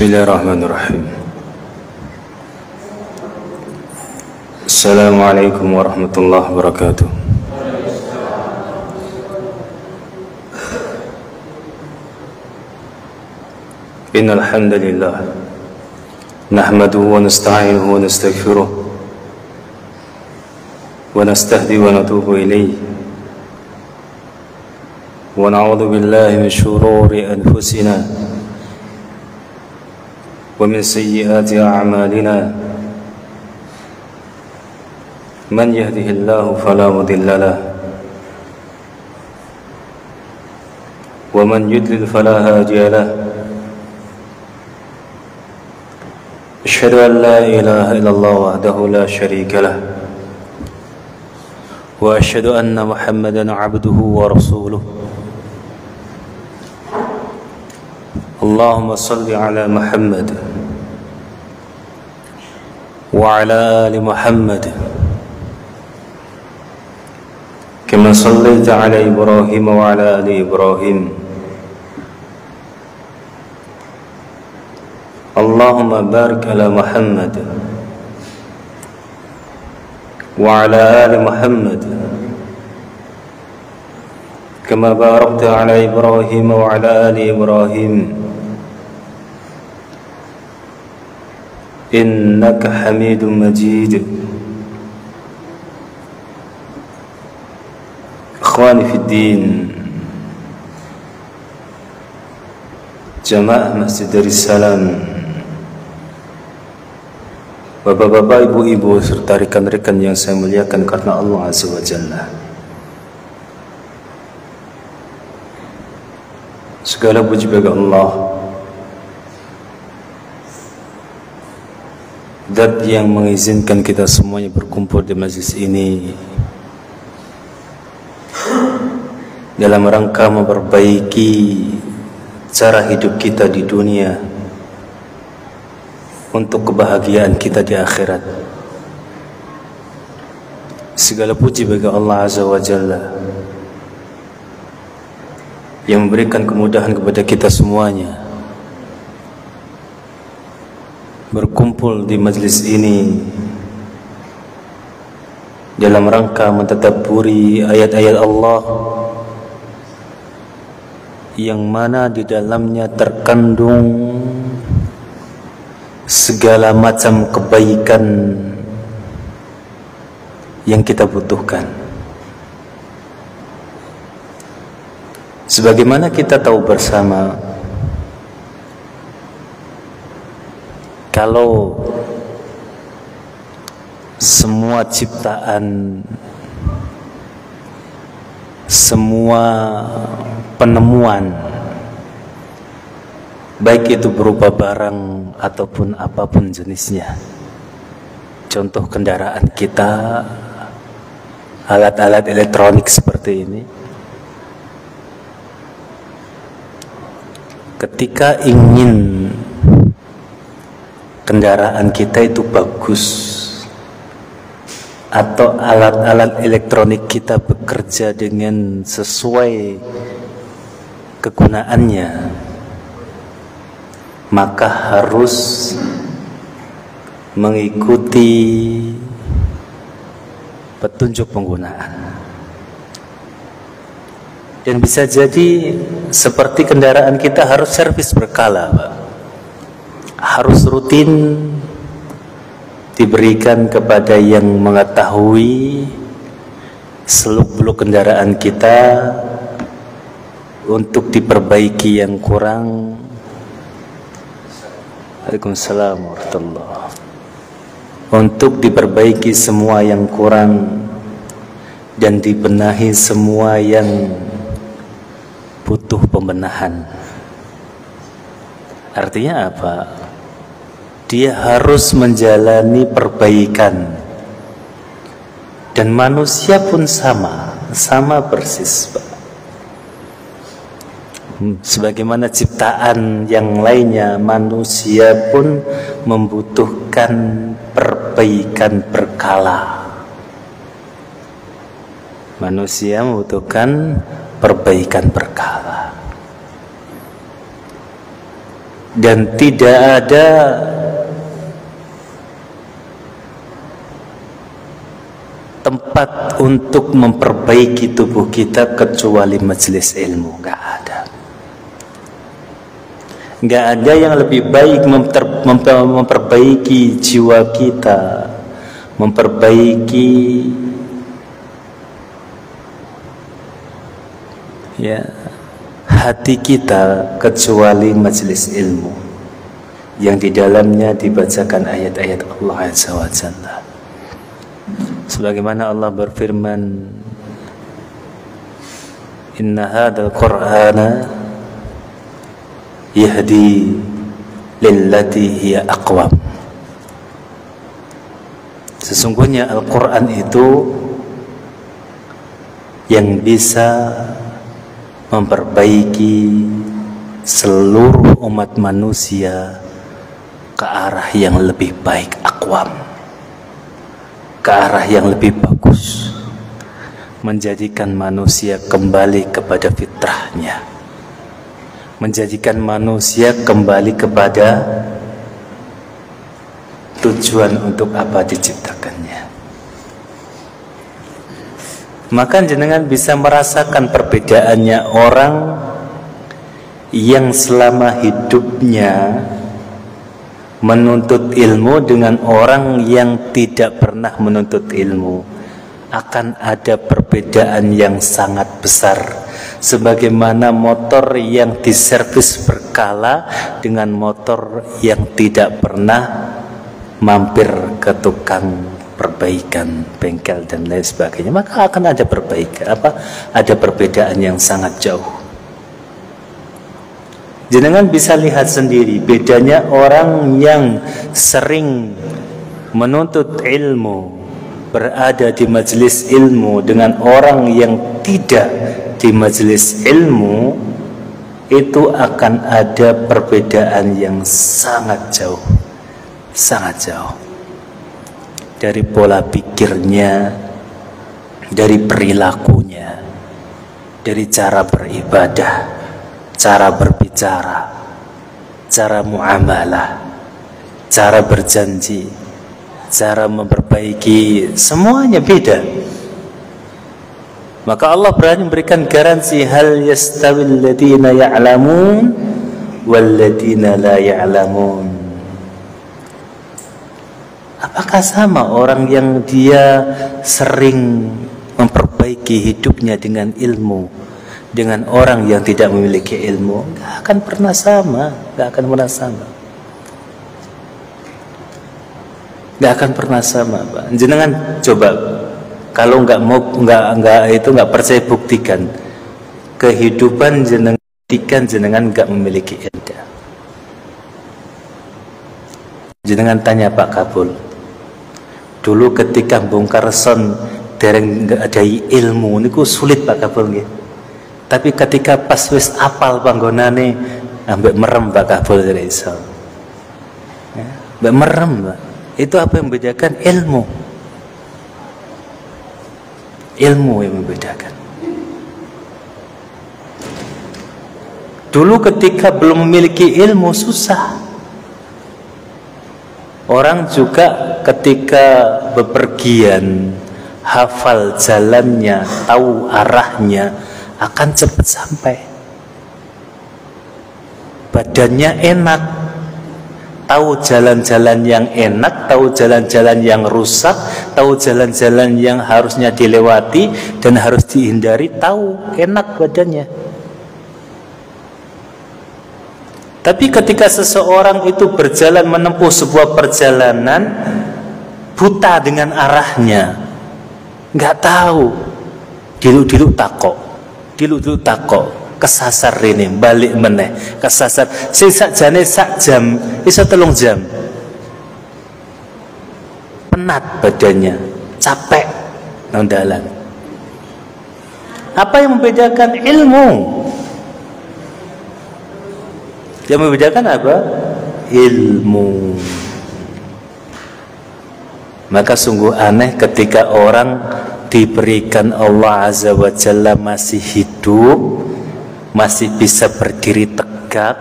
Bismillahirrahmanirrahim. Assalamualaikum warahmatullahi wabarakatuh. Innal hamdalillah nahmaduhu wa nasta'inuhu wa nastaghfiruh wa nastahdi wa natubu ilayhi wa na'udzu billahi min shururi anfusina wa min sayyiati a'malina man yahdihillahu fala mudilla lahu wa man yudlil fala hadiya lahu. أشهد أن لا إله إلا الله وحده لا شريك له وأشهد أن محمدا عبده ورسوله. اللهم صل على محمد وعلى آل محمد كما صليت على إبراهيم وعلى آل إبراهيم. اللهم بارك على محمد وعلى آل محمد كما باركت على إبراهيم وعلى آل إبراهيم إنك حميد مجيد. إخواني في الدين، Jamaah Masjid Darussalam, Bapak-bapak, ibu-ibu, serta rekan-rekan yang saya muliakan karena Allah Azza wa Jalla. Segala puji bagi Allah, Zat yang mengizinkan kita semuanya berkumpul di majlis ini dalam rangka memperbaiki cara hidup kita di dunia untuk kebahagiaan kita di akhirat. Segala puji bagi Allah Azza wa Jalla yang memberikan kemudahan kepada kita semuanya berkumpul di majlis ini dalam rangka mentadabburi ayat-ayat Allah yang mana di dalamnya terkandung segala macam kebaikan yang kita butuhkan. Sebagaimana kita tahu bersama, kalau semua ciptaan, semua penemuan, baik itu berupa barang ataupun apapun jenisnya, contoh kendaraan kita, alat-alat elektronik seperti ini, ketika ingin kendaraan kita itu bagus atau alat-alat elektronik kita bekerja dengan sesuai kegunaannya, maka harus mengikuti petunjuk penggunaan. Dan bisa jadi seperti kendaraan kita harus servis berkala, Pak. Harus rutin diberikan kepada yang mengetahui seluk-beluk kendaraan kita untuk diperbaiki yang kurang. Waalaikumsalam warahmatullahi. Untuk diperbaiki semua yang kurang dan dibenahi semua yang butuh pembenahan. Artinya apa? Dia harus menjalani perbaikan. Dan manusia pun sama persis, Pak. Sebagaimana ciptaan yang lainnya, manusia pun membutuhkan perbaikan berkala. Manusia membutuhkan perbaikan berkala. dan tidak ada tempat untuk memperbaiki tubuh kita kecuali majelis ilmu. Nggak ada. Nggak ada yang lebih baik memperbaiki jiwa kita, memperbaiki hati kita kecuali majelis ilmu yang di dalamnya dibacakan ayat-ayat Allah Azza wa Jalla. Sebagaimana Allah berfirman, inna hadzal qur'ana yahdi lillati hiya aqwam. Sesungguhnya Al-Quran itu yang bisa memperbaiki seluruh umat manusia ke arah yang lebih baik, aqwam, ke arah yang lebih bagus, menjadikan manusia kembali kepada fitrahnya, menjadikan manusia kembali kepada tujuan untuk apa diciptakannya. Maka jenengan bisa merasakan perbedaannya orang yang selama hidupnya menuntut ilmu dengan orang yang tidak pernah menuntut ilmu. Akan ada perbedaan yang sangat besar. Sebagaimana motor yang diservis berkala dengan motor yang tidak pernah mampir ke tukang perbaikan bengkel dan lain sebagainya, maka akan ada perbaikan, ada perbedaan yang sangat jauh. Jenengan bisa lihat sendiri bedanya orang yang sering menuntut ilmu, berada di majelis ilmu, dengan orang yang tidak di majelis ilmu. Itu akan ada perbedaan yang sangat jauh, sangat jauh. Dari pola pikirnya, dari perilakunya, dari cara beribadah, cara berbicara, cara muamalah, cara berjanji, cara memperbaiki, semuanya beda. Maka Allah berani memberikan garansi, hal yastawil ladina ya'lamun wal ladina la ya'lamun. Apakah sama orang yang dia sering memperbaiki hidupnya dengan ilmu dengan orang yang tidak memiliki ilmu? Nggak akan pernah sama, nggak akan pernah sama, nggak akan pernah sama, Pak. Jenengan coba, kalau nggak percaya, buktikan kehidupan jenengan nggak memiliki ilmu. Jenengan tanya Pak Kabul, dulu ketika bongkar son dereng ada ilmu niku sulit Pak Kabul nggih. Tapi ketika pas wis apal panggonane ambek merem Pak Kabul dari iso. Ya, ambek merem, Pak. Itu apa yang membedakan? Ilmu. Ilmu yang membedakan. Dulu ketika belum memiliki ilmu susah. Orang juga ketika bepergian hafal jalannya, tahu arahnya, akan cepat sampai. Badannya enak, tahu jalan-jalan yang enak, tahu jalan-jalan yang rusak, tahu jalan-jalan yang harusnya dilewati dan harus dihindari, tahu, enak badannya. Tapi ketika seseorang itu berjalan menempuh sebuah perjalanan buta dengan arahnya, nggak tahu, diluk-diluk takok, kesasar ini, balik meneh, kesasar. Sak jane sak jam, iso 3 jam. Penat badannya, capek nang dalan. Apa yang membedakan? Ilmu. Yang membedakan apa? Ilmu. Maka sungguh aneh ketika orang diberikan Allah Azza wa Jalla masih hidup, masih bisa berdiri tegak,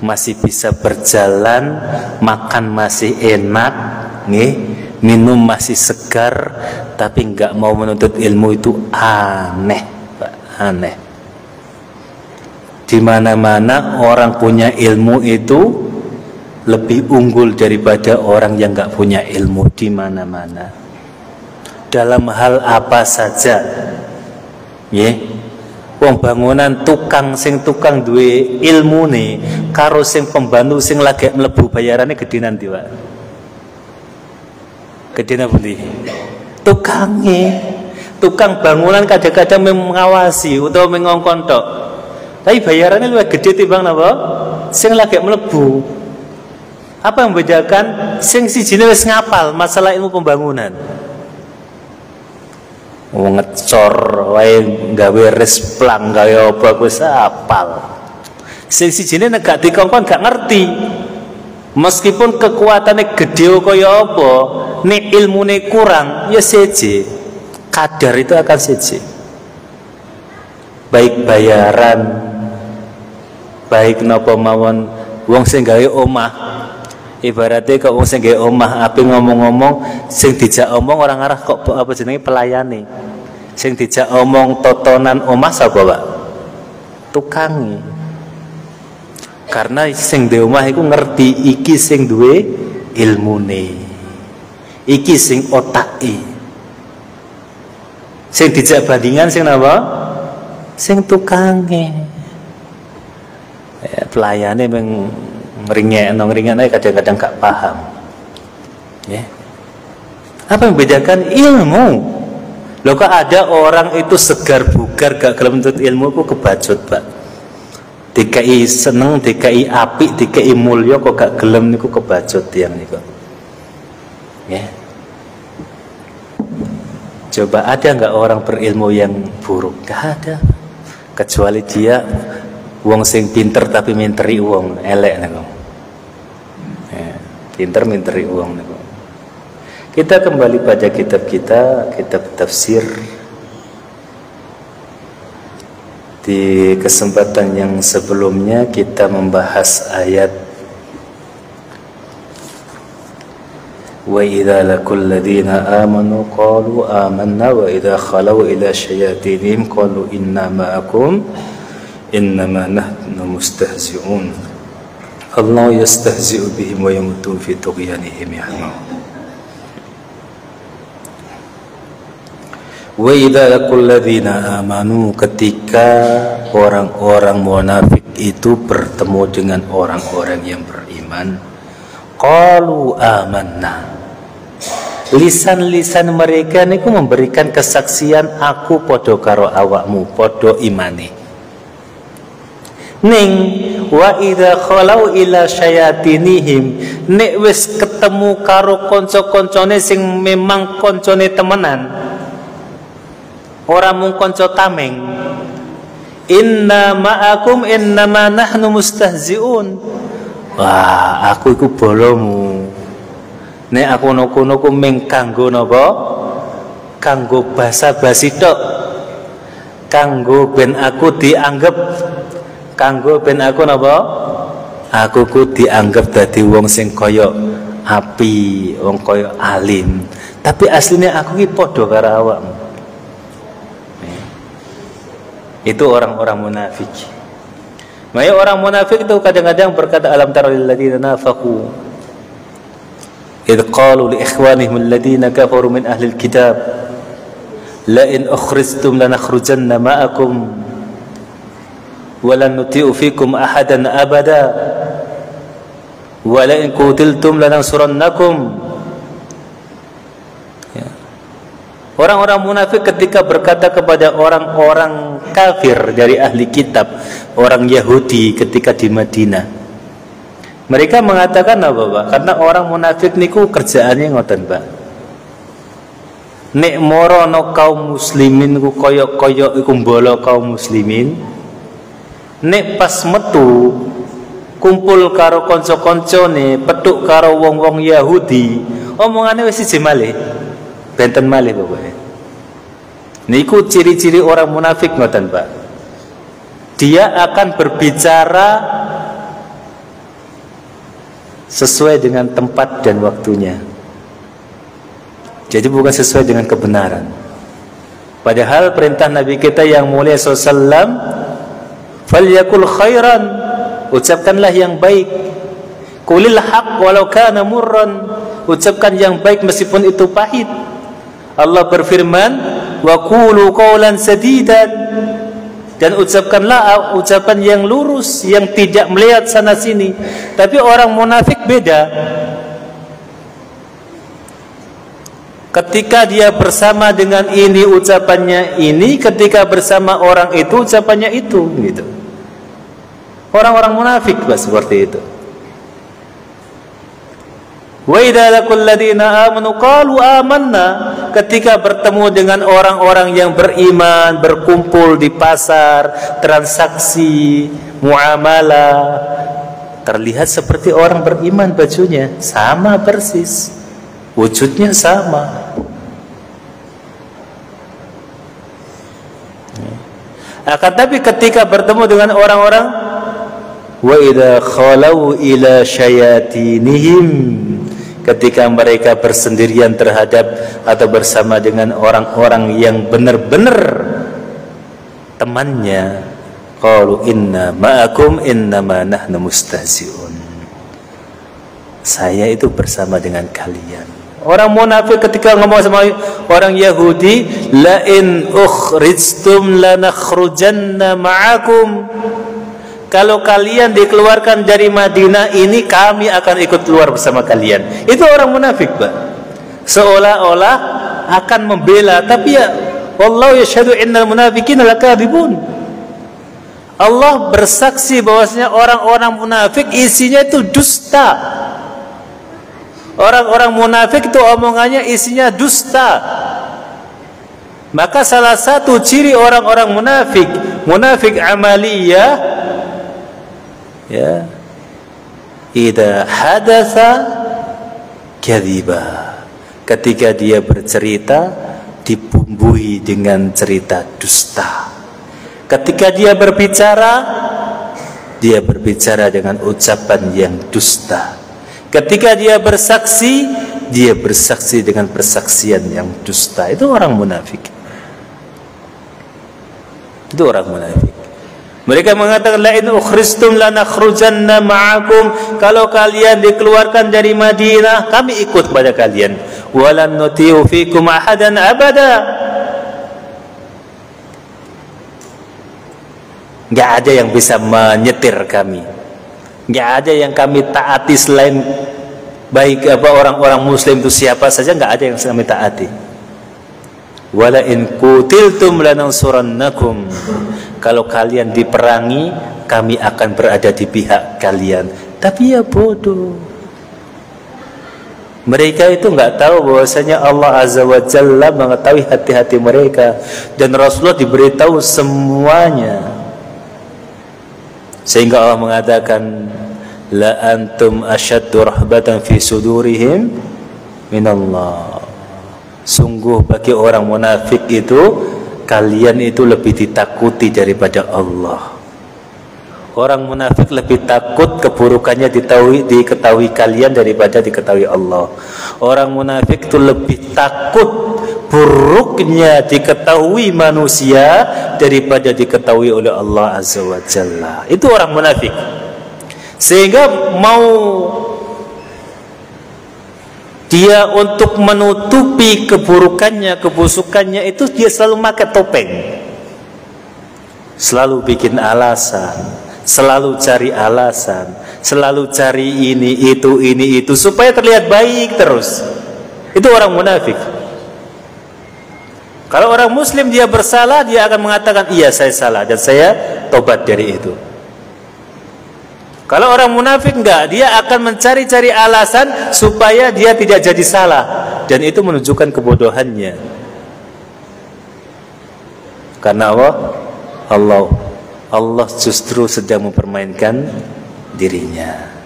masih bisa berjalan, makan masih enak, nih, minum masih segar, tapi nggak mau menuntut ilmu, itu aneh, Pak, aneh. Di mana-mana orang punya ilmu itu lebih unggul daripada orang yang nggak punya ilmu, di mana-mana. Dalam hal apa saja, ya. Wong bangunan tukang duwe ilmu nih, karo sing pembantu sing lagi mlebu bayarannya gede nanti, Pak. Gede nanti. Tukang bangunan kadang-kadang mengawasi utawa mengongkon tok. Tapi bayarannya lebih gede timbang napa? Sing lagi mlebu. Apa yang membedakan? Sing sijine wis ngapal masalah ilmu pembangunan. Ngecor wae gawe resplang gawe apa wis apal. Sing sijine nek gak dikongkon gak ngerti. Meskipun kekuatannya gede kaya apa, nek ilmune kurang ya seje. Kadar itu akan seje. Baik bayaran, baik napa mawon wong sing gawe omah. Ibaratnya kok wong sing gawe omah ape ngomong-ngomong sing dijak omong orang arah kok apa jenenge pelayane. Sing dijak omong totonan omah sapa, Pak? Tukange. Karena sing duwe omah iku ngerti iki sing duwe ilmune. Iki sing otake. Sing dijak bandingan sing napa? Sing tukange. Ya, pelayane ngringek kadang-kadang gak paham. Ya. Apa yang membedakan? Ilmu. Loh kok ada orang itu segar bugar gak gelem nuntut ilmu, ku kebacut, Pak. DKI seneng, DKI apik, DKI mulya kok gak gelem niku kebacut tiyang niku. Ya. Coba ada nggak orang berilmu yang buruk? Gak ada. Kecuali dia wong sing pinter tapi minteri wong elek niku. Ya, pinter minteri wong niku. Kita kembali pada kitab kita, kitab tafsir. Di kesempatan yang sebelumnya kita membahas ayat wa idza laqul ladzina amanu qalu amanna wa idza khalu ila syayatinihim qalu inna ma'akum innama nahnu mustahzi'un Allah yastahzi'u bihim wa yamutun fi tughyanihim ya'mahun. Wa idza laqul ladzina amanu, ketika orang-orang munafik itu bertemu dengan orang-orang yang beriman, qalu amanna, lisan-lisan mereka niku memberikan kesaksian aku podo karo awakmu, podo imani. Ning wa idza khalau ila syayatinihim, nek wis ketemu karo kanca-kancane sing memang kancane temenan, ora mung kanca tameng, inna ma'akum innama nahnu mustahzi'un. Wah, aku iku bolomu. Nek aku kono ku mung kanggo napa? Kanggo basa-basi tok. Kanggo ben aku dianggap, kanggo ben aku napa? Aku ku dianggap dadi wong sing kaya api, wong kaya alim. Tapi aslinya aku ki padha karo awakmu. Itu orang-orang munafik. Makanya orang munafik itu kadang-kadang berkata alam tara lil ladzina nafaqu idh qalu li ikhwanihim alladhina kafaru min ahli alkitab la in ukhrijtum lanakhrujanna ma'akum wa lan nuti'u fikum ahadan abada wa la in qutiltum lanansurannakum. Orang-orang munafik ketika berkata kepada orang-orang kafir dari ahli kitab, orang Yahudi ketika di Madinah, mereka mengatakan apa, Pak? Karena orang munafik niku kerjaannya ngoten, Pak. Nek morono kaum muslimin ku koyok-koyok iku mbolo kaum muslimin. Nek pas metu kumpul karo kanca-kancane, petuk karo wong-wong Yahudi, omongane wis siji malih. Benten malih pokoknya. Niku ciri-ciri orang munafik ngoten, Pak. Dia akan berbicara sesuai dengan tempat dan waktunya. Jadi bukan sesuai dengan kebenaran. Padahal perintah Nabi kita yang mulia SAW, falyakul khairan, ucapkanlah yang baik. Qulil haq walau kana murran, ucapkan yang baik meskipun itu pahit. Allah berfirman, wa qulu qawlan sadidan, dan ucapkanlah ucapan yang lurus, yang tidak melihat sana sini. Tapi orang munafik beda. Ketika dia bersama dengan ini, ucapannya ini, ketika bersama orang itu, ucapannya itu, gitu. Orang-orang munafik seperti itu. Wa idza laqul ladina amanu qalu amanna, ketika bertemu dengan orang-orang yang beriman, berkumpul di pasar, transaksi, muamalah, terlihat seperti orang beriman, bajunya sama persis, wujudnya sama. Akan tapi ketika bertemu dengan orang-orang, wa idza khalau ila syayatinihim, ketika mereka bersendirian terhadap atau bersama dengan orang-orang yang benar-benar temannya, qalu inna ma'akum innama nahnu mustahzi'un, saya itu bersama dengan kalian. Orang munafik ketika ngomong sama orang Yahudi, la in ukhrijtum lanakhrujanna ma'akum, kalau kalian dikeluarkan dari Madinah ini, kami akan ikut keluar bersama kalian. Itu orang munafik, Pak. Seolah-olah akan membela, tapi ya wallahu yashhadu innal munafiqina lakadzibun. Allah bersaksi bahwasanya orang-orang munafik isinya itu dusta. Orang-orang munafik itu omongannya isinya dusta. Maka salah satu ciri orang-orang munafik, munafik amaliyah, ya, idza hadatsa kadziba, ketika dia bercerita dibumbui dengan cerita dusta. Ketika dia berbicara dengan ucapan yang dusta. Ketika dia bersaksi dengan persaksian yang dusta. Itu orang munafik. Itu orang munafik. Mereka mengatakan, la in ukhrijtum lanakhrujanna ma'akum, kalau kalian dikeluarkan dari Madinah, kami ikut pada kalian. Walan nuti'u fikum ahadan abada. Enggak ada yang bisa menyetir kami. Enggak ada yang kami taati selain baik orang-orang muslim itu siapa saja, enggak ada yang kami taati. Wala in qutiltum lanansurannakum, kalau kalian diperangi, kami akan berada di pihak kalian. Tapi ya bodoh, mereka itu enggak tahu bahwasanya Allah Azza wa Jalla mengetahui hati-hati mereka, dan Rasulullah diberitahu semuanya. Sehingga Allah mengatakan, la antum asyaddu rahbatan fi sudurihim minallah. Sungguh bagi orang munafik itu, kalian itu lebih ditakuti daripada Allah. Orang munafik lebih takut keburukannya diketahui kalian daripada diketahui Allah. Orang munafik itu lebih takut buruknya diketahui manusia daripada diketahui oleh Allah Azza wa Jalla. Itu orang munafik. Sehingga mau dia untuk menutupi keburukannya, kebusukannya itu, dia selalu pakai topeng, selalu bikin alasan, selalu cari alasan, selalu cari ini itu supaya terlihat baik terus. Itu orang munafik. Kalau orang muslim dia bersalah, dia akan mengatakan, iya saya salah dan saya tobat dari itu. Kalau orang munafik enggak, dia akan mencari-cari alasan supaya dia tidak jadi salah, dan itu menunjukkan kebodohannya. Karena Allah justru sedang mempermainkan dirinya.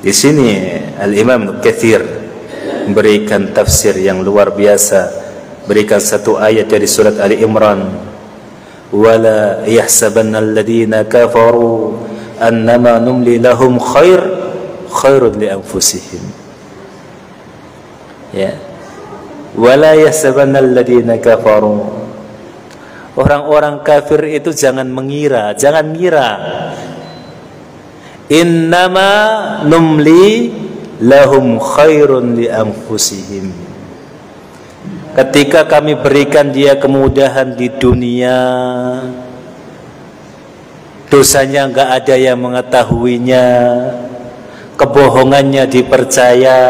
Di sini Al-Imam Ibnu Katsir memberikan tafsir yang luar biasa, berikan satu ayat dari surat Ali Imran, wala yahsabanna alladhina kafaru annama numli lahum khair khairun li anfusihim. Ya. Wala yahsabanna alladziina kafaru. Orang-orang kafir itu jangan mengira, jangan ngira. Innama numli lahum khairun li anfusihim. Ketika kami berikan dia kemudahan di dunia, dosanya enggak ada yang mengetahuinya, kebohongannya dipercaya,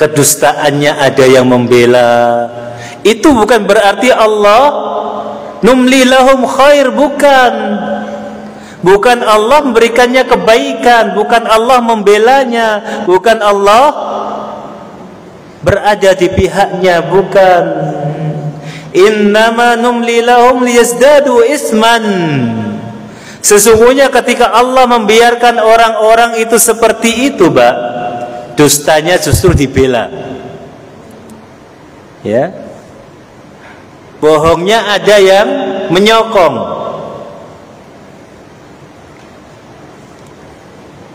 kedustaannya ada yang membela. Itu bukan berarti Allah numli lahum khair, bukan. Bukan Allah memberikannya kebaikan, bukan Allah membelanya, bukan Allah berada di pihaknya, bukan. Innama numli lahum liyazdadu isman. Sesungguhnya ketika Allah membiarkan orang-orang itu seperti itu, Mbak, dustanya justru dibela. Ya. Bohongnya ada yang menyokong.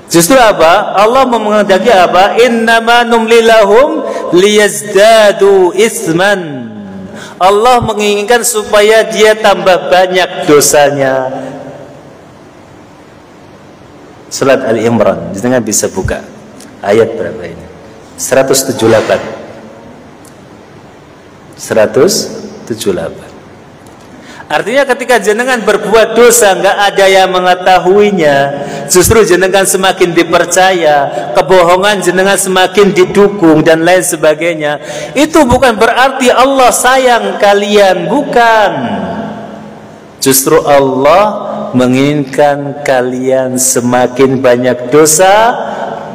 Justru apa? Allah menghendaki apa? Innama numli lahum liyazdadu isman. Allah menginginkan supaya dia tambah banyak dosanya. Surat Al-Imran, jangan bisa buka ayat berapa ini? 178. 178. Artinya ketika jenengan berbuat dosa nggak ada yang mengetahuinya, justru jenengan semakin dipercaya, kebohongan jenengan semakin didukung dan lain sebagainya. Itu bukan berarti Allah sayang kalian, bukan. Justru Allah menginginkan kalian semakin banyak dosa,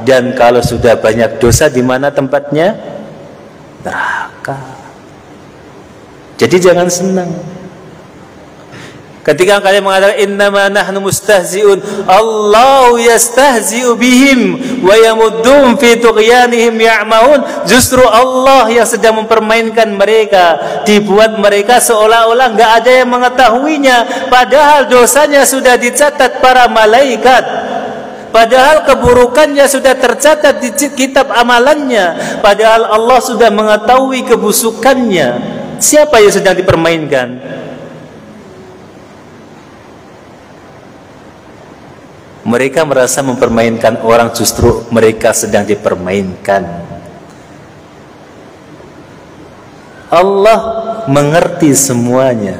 dan kalau sudah banyak dosa di mana tempatnya? Neraka. Jadi jangan senang. Ketika kalian mengatakan innama nahnu mustahzi'un, Allahu yastahzi'u bihim wa yamuddum fi tughyanihim ya'maun. Justru Allah yang sedang mempermainkan mereka, dibuat mereka seolah-olah enggak ada yang mengetahuinya, padahal dosanya sudah dicatat para malaikat. Padahal keburukannya sudah tercatat di kitab amalannya. Padahal Allah sudah mengetahui kebusukannya. Siapa yang sedang dipermainkan? Mereka merasa mempermainkan orang, justru mereka sedang dipermainkan. Allah mengerti semuanya.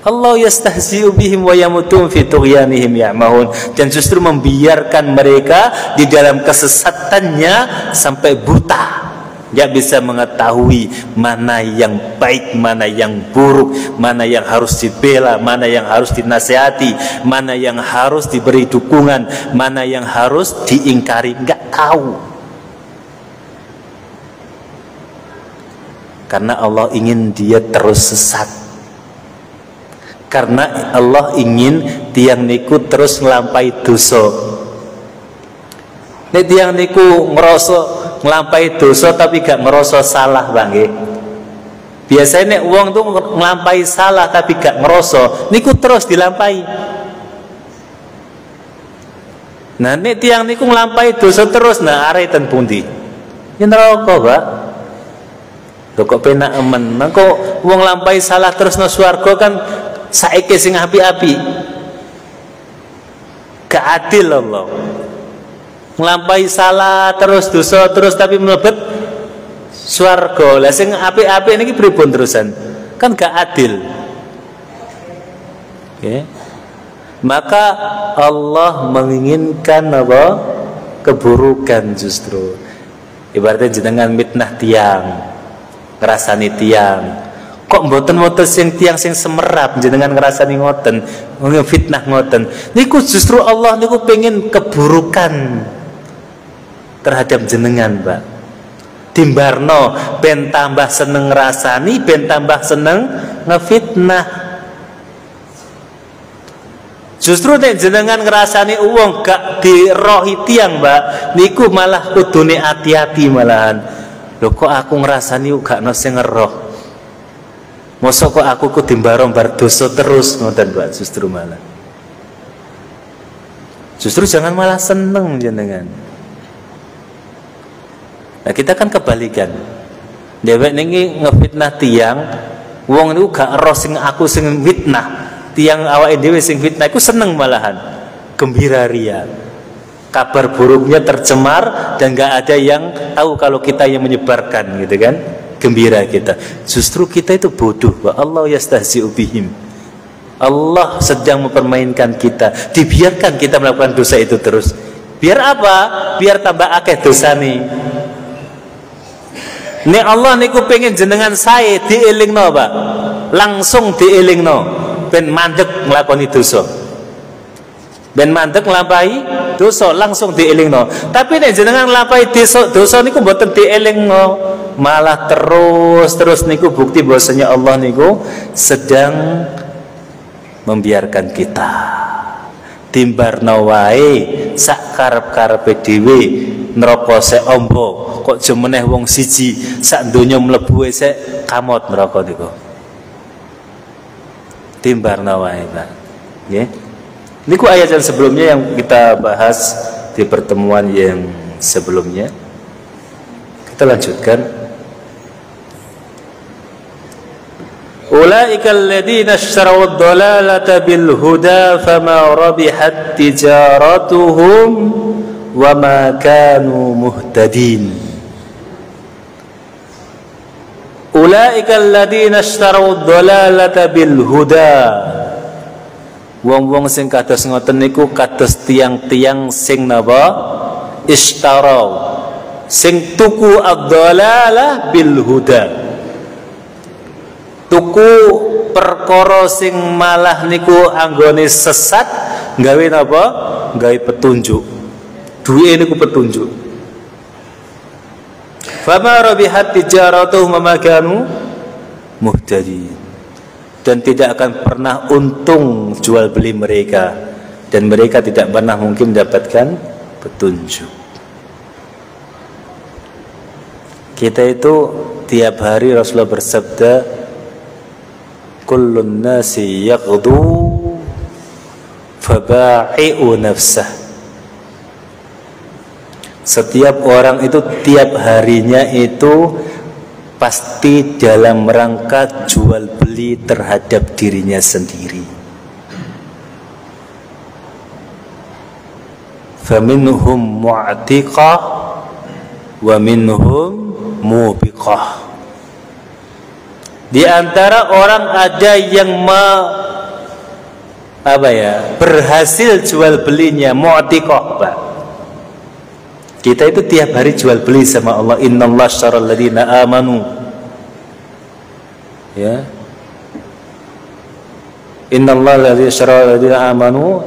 Allah yastahzi'u bihim wa yamutum fi tughyanihim ya'mahun, dan justru membiarkan mereka di dalam kesesatannya sampai buta. Dia bisa mengetahui mana yang baik, mana yang buruk, mana yang harus dibela, mana yang harus dinasihati, mana yang harus diberi dukungan, mana yang harus diingkari. Enggak tahu. Karena Allah ingin dia terus sesat. Karena Allah ingin tiang niku terus melampai dosa. Nek tiang niku ngerasa ngelampaui dosa tapi gak ngerasa salah, Bang nggih. Biasanya nek wong tuh ngelampaui salah tapi gak ngerasa, niku terus dilampaui. Nah nek tiang niku ngelampaui dosa terus, nah arek ten pundi? Ya neraka, Pak. Lho kok penak emen. Nah kok wong ngelampaui salah terus nang swarga kan saiki sing api-api. Gak adil Allah. Nglampahi salah terus dosa terus tapi mlebet swarga. Lah sing apik-apik niki pripun terusan? Kan gak adil. Okay. Maka Allah menginginkan apa? Keburukan justru. Ibaratnya jenengan mitnah tiang, ngrasani tiang. Kok mboten-mboten sing tiang sing semerap jenengan ngrasani ngoten, fitnah ngoten. Niku justru Allah niku pengen keburukan terhadap jenengan, Pak. Timbarno ben tambah seneng ngrasani, ben tambah seneng ngefitnah. Justru nek jenengan ngrasani wong gak dirohi tiang, Mbak, niku malah kudune hati-hati malahan. Lho kok aku ngrasani gak ono sing ngeroh. Mosok kok aku ku dimbaro bar dosa terus ngoten, Mbak, justru malah. Justru jangan malah seneng jenengan. Nah kita kan kebalikan. Dewek niki ngefitnah tiang, wong niku gak ero sing aku sing fitnah. Tiang awake dhewe sing fitnah iku seneng malahan. Gembira ria. Kabar buruknya tercemar dan gak ada yang tahu kalau kita yang menyebarkan gitu kan. Gembira kita. Justru kita itu bodoh. Wa Allah yastahzi'u bihim. Allah sedang mempermainkan kita. Dibiarkan kita melakukan dosa itu terus. Biar apa? Biar tambah akeh dosa nih. Nek Allah niku pengen jenengan saya dielingno, Pak. Langsung dielingno ben mandek nglakoni dosa. Ben mandek nglampahi dosa langsung dielingno. Tapi nek jenengan nglampahi dosa niku mboten dielingno, malah terus niku bukti bahwasanya Allah niku sedang membiarkan kita. Timbarno wae sak karep-karepe dhewe neraka sek ombo kok jemeneh wong siji sak donya mlebu sek kamot neraka niku. Timbarno wae, Pak. Nggih. Niku ayat yang sebelumnya yang kita bahas di pertemuan yang sebelumnya. Kita lanjutkan. Ulaika alladziina ishtaraw ad-dalalata bil huda fama rabihat tijaratuhum wa ma kanu muhtadin. Ulaika alladziina ishtaraw ad-dalalata bil huda. Wong-wong sing kados ngoten niku kados tiang-tiang sing napa? Ishtaraw. Sing tuku ad-dalalah bil huda. Tuku perkara sing malah niku anggone sesat gawe napa? Gawe petunjuk. Duwe niku petunjuk. Fama rabihat tijaratuhum ma kanu muhtadin. Dan tidak akan pernah untung jual beli mereka dan mereka tidak pernah mungkin mendapatkan petunjuk. Kita itu tiap hari Rasulullah bersabda, kullun nasi yaghdu faba'i'u nafsah. Setiap orang itu tiap harinya itu pasti dalam rangka jual beli terhadap dirinya sendiri. Faminhum mu'tiqah wa minhum mubiqah. Di antara orang ada yang berhasil jual belinya, mu'tiqah, Pak. Kita itu tiap hari jual beli sama Allah. Innallaha ashtara alladziina amanu. Ya. Innallaha ashtara alladziina amanu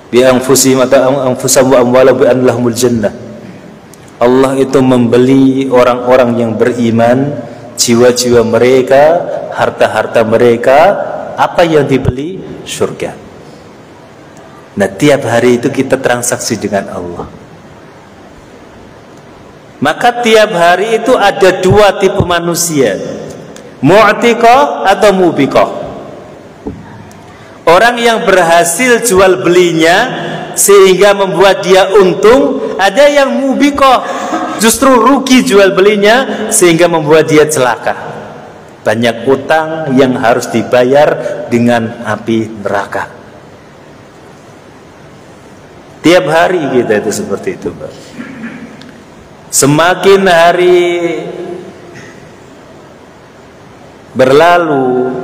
bi anfusihim wa amwalahum bi anna lahumul jannah. Allah itu membeli orang-orang yang beriman, jiwa-jiwa mereka, harta-harta mereka. Apa yang dibeli? Surga. Nah, tiap hari itu kita transaksi dengan Allah. Maka tiap hari itu ada dua tipe manusia, mu'tiqah atau mubiqah. Orang yang berhasil jual belinya sehingga membuat dia untung. Ada yang mubiqah, justru rugi jual belinya sehingga membuat dia celaka. Banyak utang yang harus dibayar dengan api neraka. Tiap hari kita itu seperti itu, Pak. Semakin hari berlalu,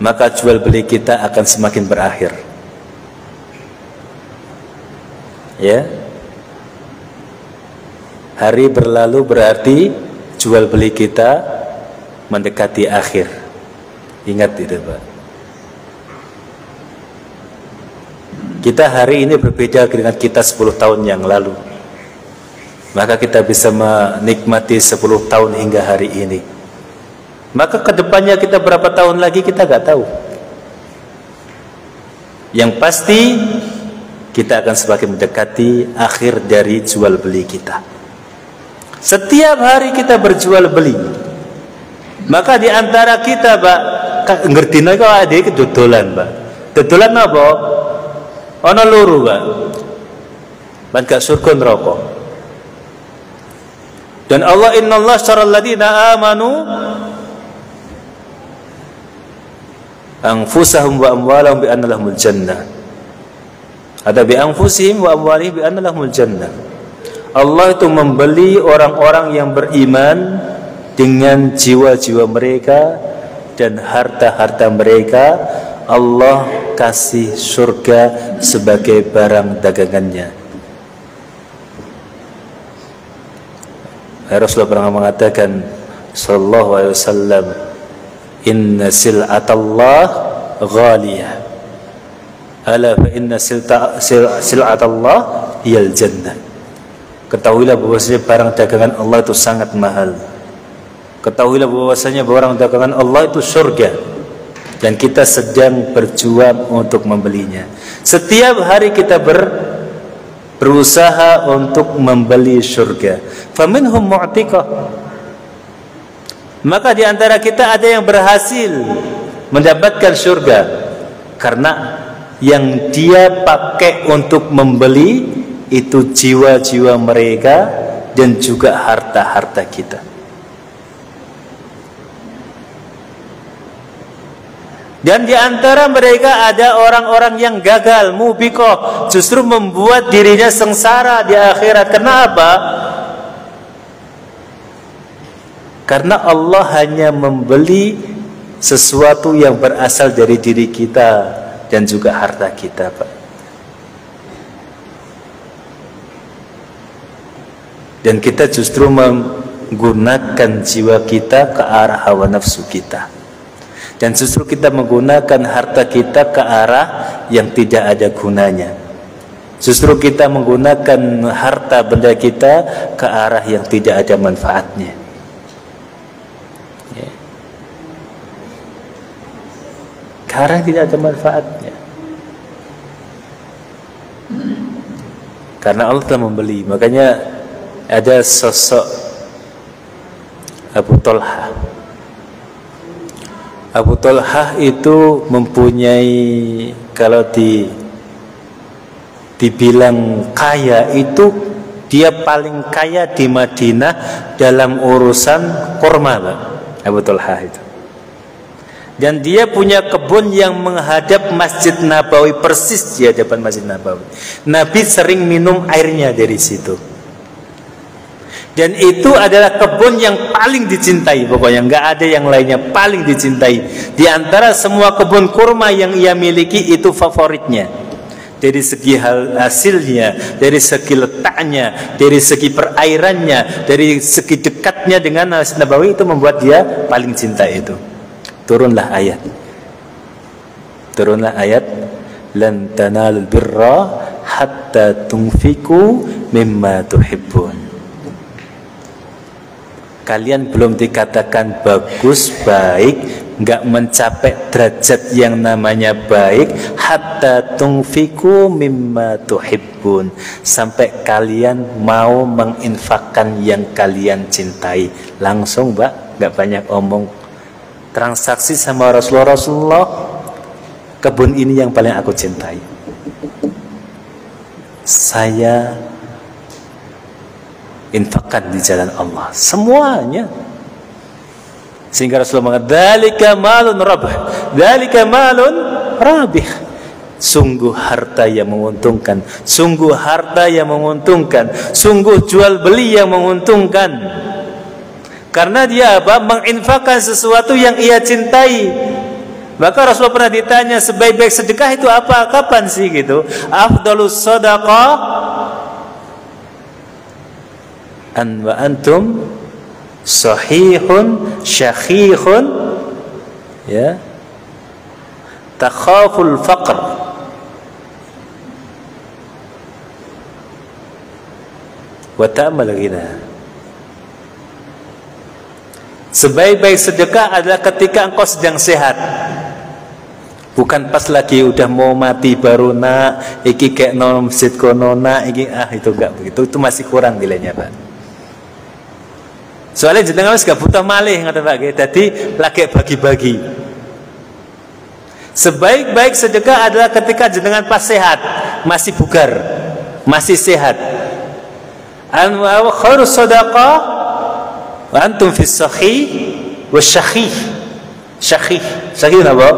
maka jual beli kita akan semakin berakhir. Ya. Hari berlalu berarti jual beli kita mendekati akhir. Ingat itu, Pak. Kita hari ini berbeda dengan kita 10 tahun yang lalu. Maka kita bisa menikmati 10 tahun hingga hari ini. Maka kedepannya kita berapa tahun lagi kita gak tahu. Yang pasti kita akan semakin mendekati akhir dari jual beli kita. Setiap hari kita berjual beli. Maka di antara kita, Pak, ngertino kok ada kedodolan, Pak. Dodolan apa? Ana loro, Pak. Lan gak surga neraka. Dan Allah innallaha syarral ladzina amanu anfusahum wa amwalahum bi anna lahumul jannah. Ada bi anfusihim wa amwalihim bi anna lahumul jannah. Allah itu membeli orang-orang yang beriman dengan jiwa-jiwa mereka dan harta-harta mereka. Allah kasih surga sebagai barang dagangannya. Rasulullah pernah mengatakan sallallahu alaihi wasallam, inna sil'atallah ghaliyah, ala fa inna sil'atallah hiyal jannah. Ketahuilah bahwasanya barang dagangan Allah itu sangat mahal. Ketahuilah bahwasanya barang dagangan Allah itu surga, dan kita sedang berjuang untuk membelinya. Setiap hari kita berusaha untuk membeli surga. Faminhum mu'tiqah. Maka di antara kita ada yang berhasil mendapatkan surga karena yang dia pakai untuk membeli itu jiwa-jiwa mereka dan juga harta-harta kita. Dan di antara mereka ada orang-orang yang gagal, mubiqah, justru membuat dirinya sengsara di akhirat. Kenapa? Karena Allah hanya membeli sesuatu yang berasal dari diri kita dan juga harta kita, Pak. Dan kita justru menggunakan jiwa kita ke arah hawa nafsu kita. Dan justru kita menggunakan harta kita ke arah yang tidak ada gunanya. Justru kita menggunakan harta benda kita ke arah yang tidak ada manfaatnya. Ya. Ke arah yang tidak ada manfaatnya. Karena Allah telah membeli. Makanya ada sosok Abu Talha. Abu Talha itu mempunyai, kalau dibilang kaya, itu dia paling kaya di Madinah dalam urusan kurma, Pak. Abu Talha itu. Dan dia punya kebun yang menghadap Masjid Nabawi, persis di hadapan Masjid Nabawi. Nabi sering minum airnya dari situ. Dan itu adalah kebun yang paling dicintai, pokoknya nggak ada yang lainnya, paling dicintai. Di antara semua kebun kurma yang ia miliki, itu favoritnya. Dari segi hasilnya, dari segi letaknya, dari segi perairannya, dari segi dekatnya dengan Masjid Nabawi, itu membuat dia paling cinta itu. Turunlah ayat, lan tanalul birra hatta tunfiku mimma tuhibbun. Kalian belum dikatakan bagus, baik, nggak mencapai derajat yang namanya baik, hatta tunfiku mimma tuhibbun, sampai kalian mau menginfakkan yang kalian cintai. Langsung, Mbak, nggak banyak omong. Transaksi sama Rasulullah, kebun ini yang paling aku cintai. Saya infakkan di jalan Allah semuanya. Sehingga Rasulullah mengatakan, dzalika malun rabih, dzalika malun rabih. Sungguh harta yang menguntungkan, sungguh harta yang menguntungkan, sungguh jual beli yang menguntungkan. Karena dia apa? Menginfakkan sesuatu yang ia cintai. Maka Rasulullah pernah ditanya, sebaik-baik sedekah itu apa? Kapan sih gitu? Afdalus shadaqah an wa antum sahihun syakhihun, ya, takhaful faqr wa ta'mal ghina. Sebaik-baik sedekah adalah ketika engkau sedang sehat, bukan pas lagi udah mau mati baru nak iki kayak non masjid kono nak iki, itu enggak begitu, itu masih kurang nilainya, Pak. Soalnya jenengan wis gak butuh malih, ngoten Pak nggih. Dadi lagi bagi-bagi. Sebaik-baik sedekah adalah ketika jenengan pas sehat. masih bugar, masih sehat. Wa khairus sadaqah wa antum fis sahih wasyahih. Syahih apa?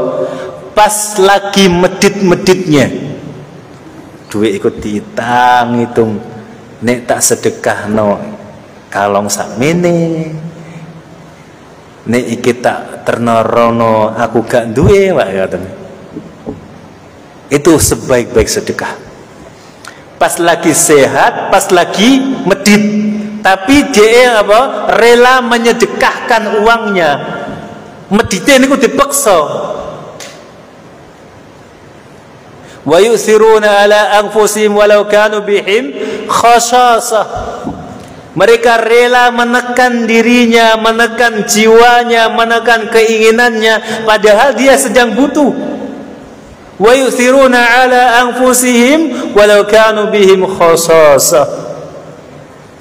Pas lagi medit-meditnya, duit ikut hitung, nek tak sedekah no kalong sakmene, nek iki tak ternorono aku gak duwe, itu sebaik-baik sedekah. Pas lagi sehat, pas lagi medit, tapi dia apa? Rela menyedekahkan uangnya. Medite niku dipaksa. Wa yusiruna ala anfusihim walau kanu bihim khasasah. Mereka rela menekan dirinya, menekan jiwanya, menekan keinginannya, padahal dia sedang butuh. Wa yusiruna ala anfusihim walau kanu bihim khasasah.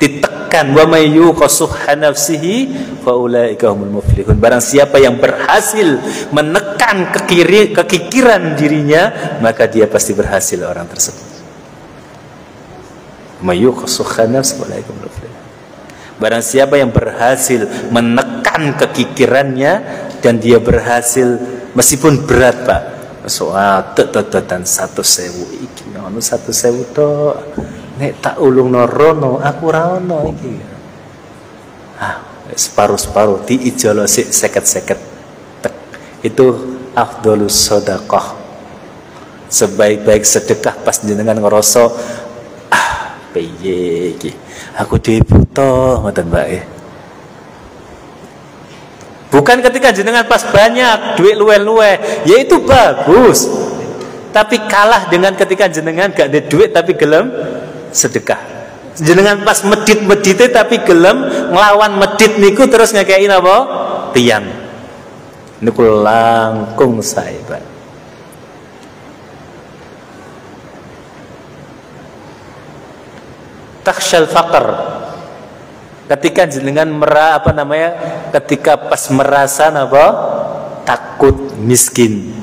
Ditekan, wa may yuqasuha nafsihi fa ulaika humul muflihun. Barang siapa yang berhasil menekan kekikiran dirinya, maka dia pasti berhasil, orang tersebut. May yuqasuha nafsihi fa ulaika humul muflihun. Barang siapa yang berhasil menekan kekikirannya dan dia berhasil, meskipun berat Pak, soal tetetan 1.000 iki ono 1.000 tok. Nek tak ulung norono aku ra ono iki. Separuh-separuh diijolo sik 50-50. Itu afdhalus shadaqah. Sebaik-baik sedekah pas jenengan ngerasa piye iki. Aku dhewe butuh ngoten Mbak. Bukan ketika jenengan pas banyak duit luwe-luwe, ya itu bagus. Tapi kalah dengan ketika jenengan gak ada duit tapi gelem sedekah. Jenengan pas medit-medite tapi gelem nglawan medit niku terus ngekei napa? Tiang. Niku langkung sae, Pak. Takhsyal faqr. Ketika jenengan ketika pas merasa napa? Takut miskin.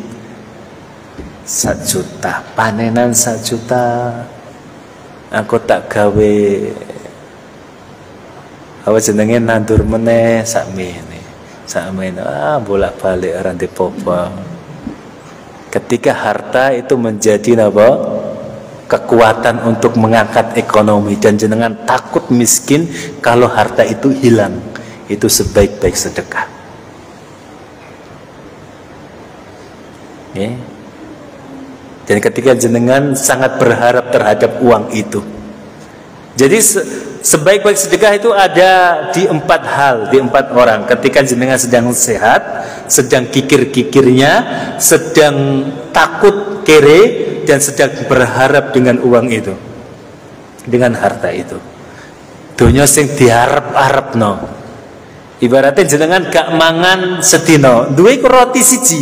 1 juta, panenan 1 juta. Aku tak gawe apa jenenge nandur meneh sakmene bolak-balik ora dipopo. Ketika harta itu menjadi napa? Kekuatan untuk mengangkat ekonomi dan jenengan takut miskin kalau harta itu hilang, itu sebaik-baik sedekah. Dan ketika jenengan sangat berharap terhadap uang itu, jadi sebaik-baik sedekah itu ada di 4 hal, di 4 orang. Ketika jenengan sedang sehat, sedang kikir-kikirnya, sedang takut kere, dan sedang berharap dengan uang itu, dengan harta itu. Dunia sing diharap-harap no. Ibaratnya jenengan gak mangan sedino, duwe roti siji,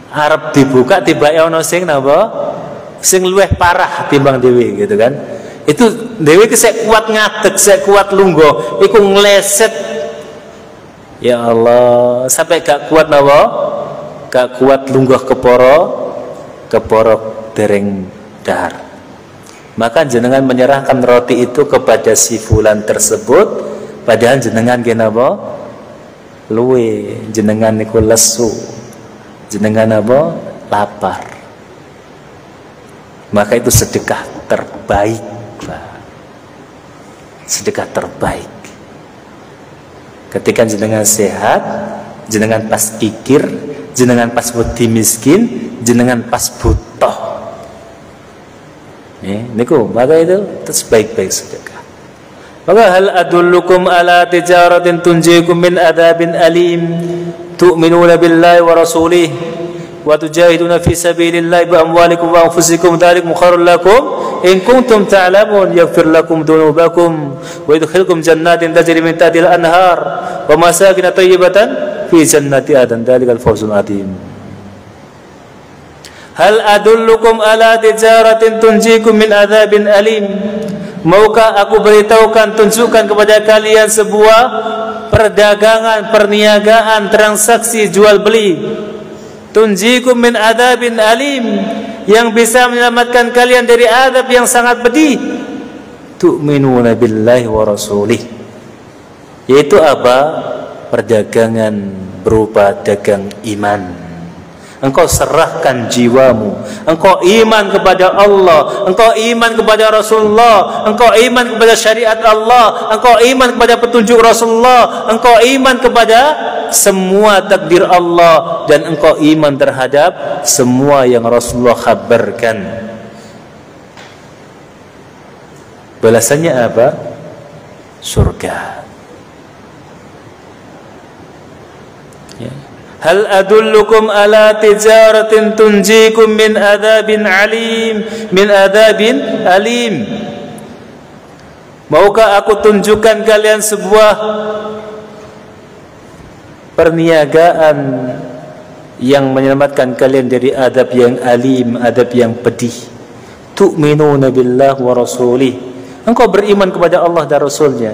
arep dibuka tiba ono sing napa? Sing luweh parah timbang dhewe gitu kan. Itu dhewe ki sek kuat ngadeg, sek kuat lungguh, iku ngleset. Ya Allah, sampai gak kuat napa? Gak kuat lungguh keporo dereng dahar. Maka jenengan menyerahkan roti itu kepada si fulan tersebut, padahal jenengan ki napa? Luwe, jenengan niku lesu. Jenengan apa? Lapar. Maka itu sedekah terbaik, Pak. Sedekah terbaik. Ketika jenengan sehat, jenengan pas kikir, jenengan pas wedi miskin, jenengan pas butuh. Niku, maka itu sebaik-baik sedekah. Maka hal adullukum ala tijaratin tunjikum min adabin alim. Tu'minuna billahi wa rasulih wa tujahiduna fi sabilillahi bi amwalikum wa anfusikum dzalikum khairul lakum in kuntum ta'lamun yaghfir lakum dhunubakum wa yudkhilkum jannatin tajri min tahtiha al-anhar wa masakin thayyibatan fi jannati adn dzalikal fawzul adzim. Hal adullukum ala tijaratin tunjikum min adzabin alim. Maukah aku beritahukan, tunjukkan kepada kalian sebuah perdagangan, perniagaan, transaksi jual beli tunjikum min adzabin alim, yang bisa menyelamatkan kalian dari azab yang sangat pedih. Tu'minuna billahi wa rasulih, yaitu apa? Perdagangan berupa dagang iman. Engkau serahkan jiwamu, engkau iman kepada Allah, engkau iman kepada Rasulullah, engkau iman kepada syariat Allah, engkau iman kepada petunjuk Rasulullah, engkau iman kepada semua takdir Allah, dan engkau iman terhadap semua yang Rasulullah khabarkan. Balasannya apa? Surga. Ya. Hal adullukum ala tijaratin tunjikum min adzabin alim, min adzabin alim. Maukah aku tunjukkan kalian sebuah perniagaan yang menyelamatkan kalian dari adab yang alim, adab yang pedih? Tu'minuna billahi wa rasulih, engkau beriman kepada Allah dan Rasulnya.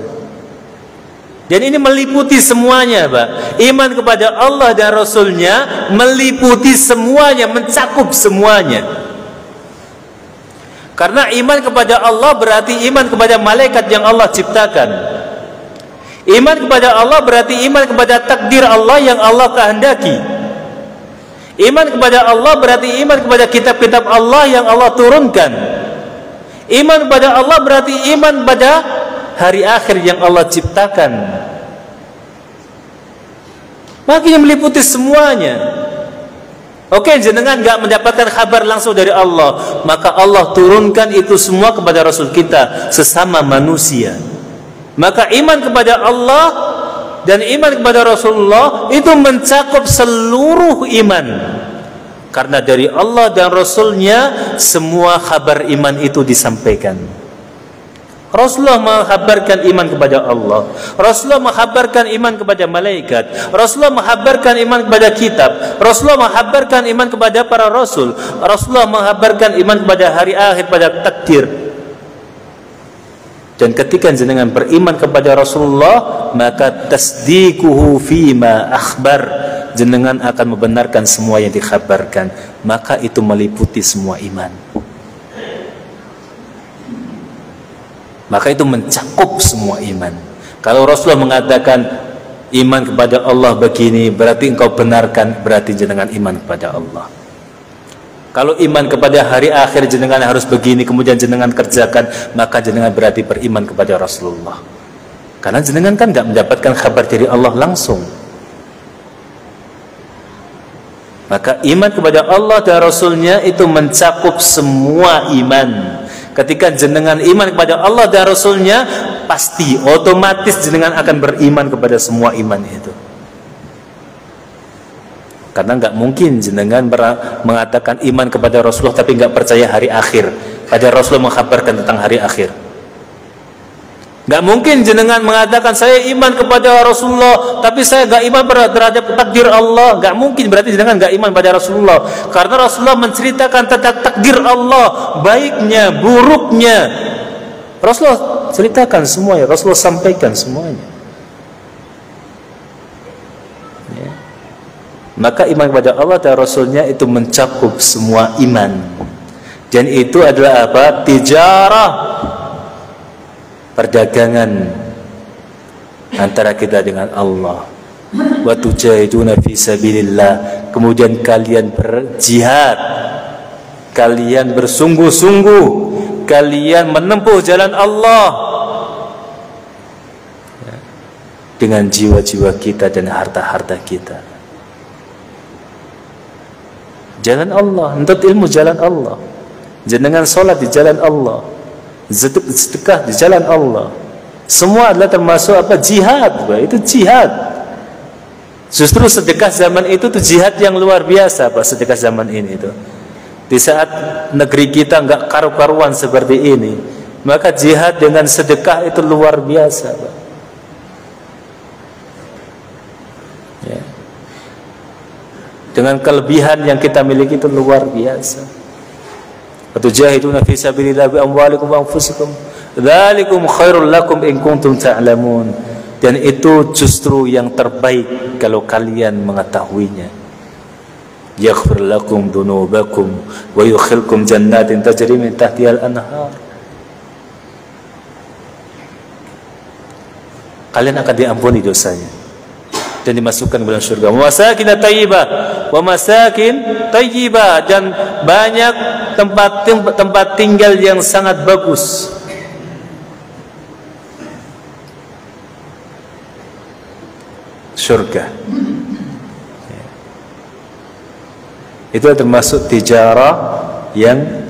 Dan ini meliputi semuanya, Pak. Iman kepada Allah dan Rasulnya meliputi semuanya, mencakup semuanya. Karena iman kepada Allah berarti iman kepada malaikat yang Allah ciptakan. Iman kepada Allah berarti iman kepada takdir Allah yang Allah kehendaki. Iman kepada Allah berarti iman kepada kitab-kitab Allah yang Allah turunkan. Iman kepada Allah berarti iman pada hari akhir yang Allah ciptakan. Makanya meliputi semuanya. Oke, jenengan gak mendapatkan kabar langsung dari Allah, maka Allah turunkan itu semua kepada Rasul kita, sesama manusia. Maka iman kepada Allah dan iman kepada Rasulullah itu mencakup seluruh iman. Karena dari Allah dan Rasulnya semua kabar iman itu disampaikan. Rasulullah menghabarkan iman kepada Allah, Rasulullah menghabarkan iman kepada malaikat, Rasulullah menghabarkan iman kepada kitab, Rasulullah menghabarkan iman kepada para rasul, Rasulullah menghabarkan iman kepada hari akhir, pada takdir. Dan ketika jenengan beriman kepada Rasulullah, maka tasdiquhu fima akhbar, jenengan akan membenarkan semua yang dikhabarkan. Maka itu meliputi semua iman. Maka itu mencakup semua iman. Kalau Rasulullah mengatakan iman kepada Allah begini, berarti engkau benarkan, berarti jenengan iman kepada Allah. Kalau iman kepada hari akhir jenengan harus begini, kemudian jenengan kerjakan, maka jenengan berarti beriman kepada Rasulullah. Karena jenengan kan tidak mendapatkan kabar dari Allah langsung. Maka iman kepada Allah dan Rasulnya itu mencakup semua iman. Ketika jenengan iman kepada Allah dan Rasulnya, pasti otomatis jenengan akan beriman kepada semua iman itu. Karena nggak mungkin jenengan mengatakan iman kepada Rasulullah tapi nggak percaya hari akhir. Padahal Rasulullah mengkabarkan tentang hari akhir. Nggak mungkin jenengan mengatakan saya iman kepada Rasulullah tapi saya nggak iman terhadap takdir Allah. Nggak mungkin, berarti jenengan nggak iman pada Rasulullah. Karena Rasulullah menceritakan tentang takdir Allah, baiknya, buruknya. Rasulullah ceritakan semuanya, Rasulullah sampaikan semuanya. Ya. Maka iman kepada Allah dan Rasulnya itu mencakup semua iman. Dan itu adalah apa? Tijarah, perdagangan antara kita dengan Allah. Wa tujahiduna fi sabilillah, kemudian kalian berjihad, kalian bersungguh-sungguh, kalian menempuh jalan Allah dengan jiwa-jiwa kita dan harta-harta kita. Jalan Allah, menuntut ilmu jalan Allah, jenengan sholat di jalan Allah, sedekah di jalan Allah, semua adalah termasuk apa? Jihad. Itu jihad. Justru sedekah zaman itu tuh jihad yang luar biasa, Pak. Sedekah zaman ini itu, di saat negeri kita nggak karu-karuan seperti ini, maka jihad dengan sedekah itu luar biasa, Pak. Ya. Dengan kelebihan yang kita miliki itu luar biasa. Atujahiduna fi sabilillah bi amwalikum wa anfusikum dzalikum khairul lakum in kuntum ta'lamun. Dan itu justru yang terbaik kalau kalian mengetahuinya. yaghfir lakum dhunubakum wa yudkhilkum jannatin tajri min tahtiha al-anhar. Kalian akan diampuni dosanya dan dimasukkan ke dalam surga. Wa masakin thayyibah, wa masakin thayyibah, dan banyak tempat tinggal yang sangat bagus. Surga. Itu termasuk tijarah yang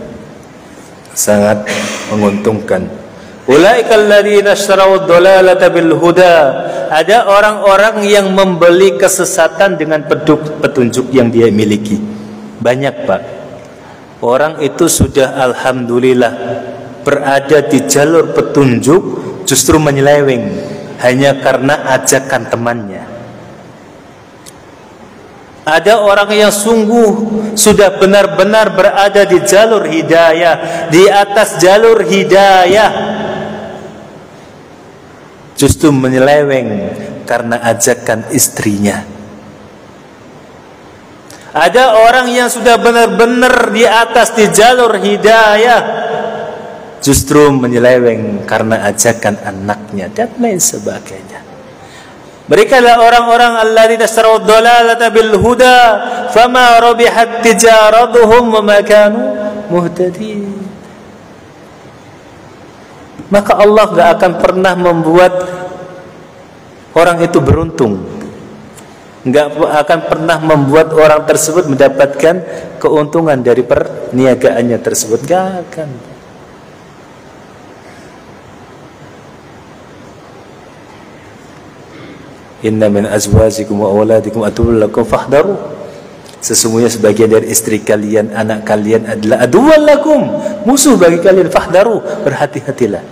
sangat menguntungkan. Ulaikal ladzina ishtaraw ad-dalalata bil huda. Ada orang-orang yang membeli kesesatan dengan petunjuk yang dia miliki. Banyak, Pak. Orang itu sudah alhamdulillah berada di jalur petunjuk, justru menyeleweng hanya karena ajakan temannya. Ada orang yang sungguh sudah benar-benar berada di jalur hidayah, di atas jalur hidayah, justru menyeleweng karena ajakan istrinya. Ada orang yang sudah benar-benar di atas di jalur hidayah, justru menyeleweng karena ajakan anaknya dan lain sebagainya. Mereka adalah orang-orang alladzina ishtaraw ad-dalalata bil huda fama rabihat tijaratuhum wa ma kanu muhtadin. Maka Allah gak akan pernah membuat orang itu beruntung, gak akan pernah membuat orang tersebut mendapatkan keuntungan dari perniagaannya tersebut. Gak akan. Inna min azwajikum wa awladikum aduwwun lakum fahdharu. Sesungguhnya sebagian dari istri kalian, anak kalian adalah aduwwun lakum, musuh bagi kalian. Fahdharu, berhati-hatilah.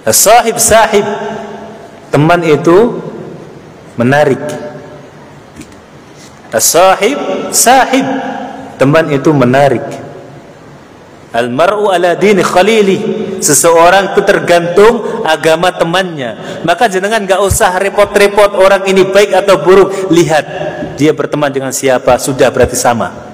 Sahib, teman itu menarik. Sahib, teman itu menarik. Al-mar'u ala dini khalili. Seseorang itu tergantung agama temannya. Maka jangan gak usah repot-repot orang ini baik atau buruk. Lihat dia berteman dengan siapa, sudah berarti sama.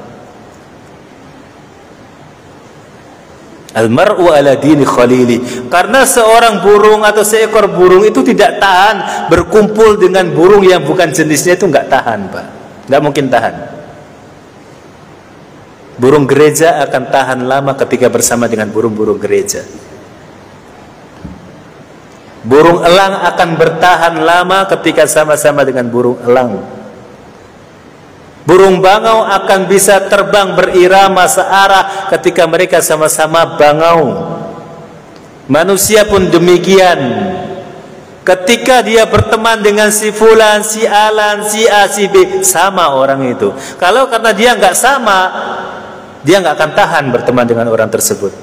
Al-mar'u ala dini khalili. Karena seorang burung atau seekor burung itu tidak tahan berkumpul dengan burung yang bukan jenisnya, itu gak tahan, Pak. Gak mungkin tahan. Burung gereja akan tahan lama ketika bersama dengan burung-burung gereja. Burung elang akan bertahan lama ketika sama-sama dengan burung elang. Burung bangau akan bisa terbang berirama searah ketika mereka sama-sama bangau. Manusia pun demikian. Ketika dia berteman dengan si fulan, si alan, si A, si B, sama orang itu. Kalau karena dia nggak sama, dia nggak akan tahan berteman dengan orang tersebut.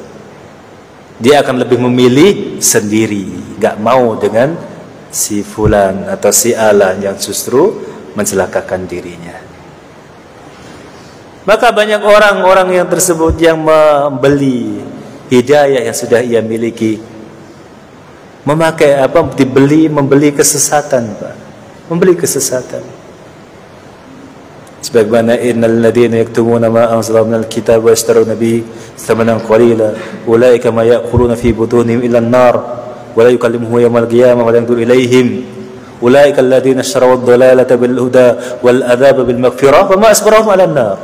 Dia akan lebih memilih sendiri, nggak mau dengan si fulan atau si alan yang justru mencelakakan dirinya. Maka banyak orang-orang yang tersebut yang membeli hidayah yang sudah ia miliki, memakai membeli kesesatan, Pak. Membeli kesesatan. Sebagaimana innal ladzina yaktumuna ma anzala minal kitab wa yashtaruna bihi thamanan qalila ulaika ma ya'kuluna fi butunihim illa an-nar wa la yukallimuhum yawmal qiyamah wa la yanzuru ilaihim ulaika alladzina ishtaraw ad-dalalata bil huda wal adzaba bil maghfirah wa ma asbarahum 'ala an-nar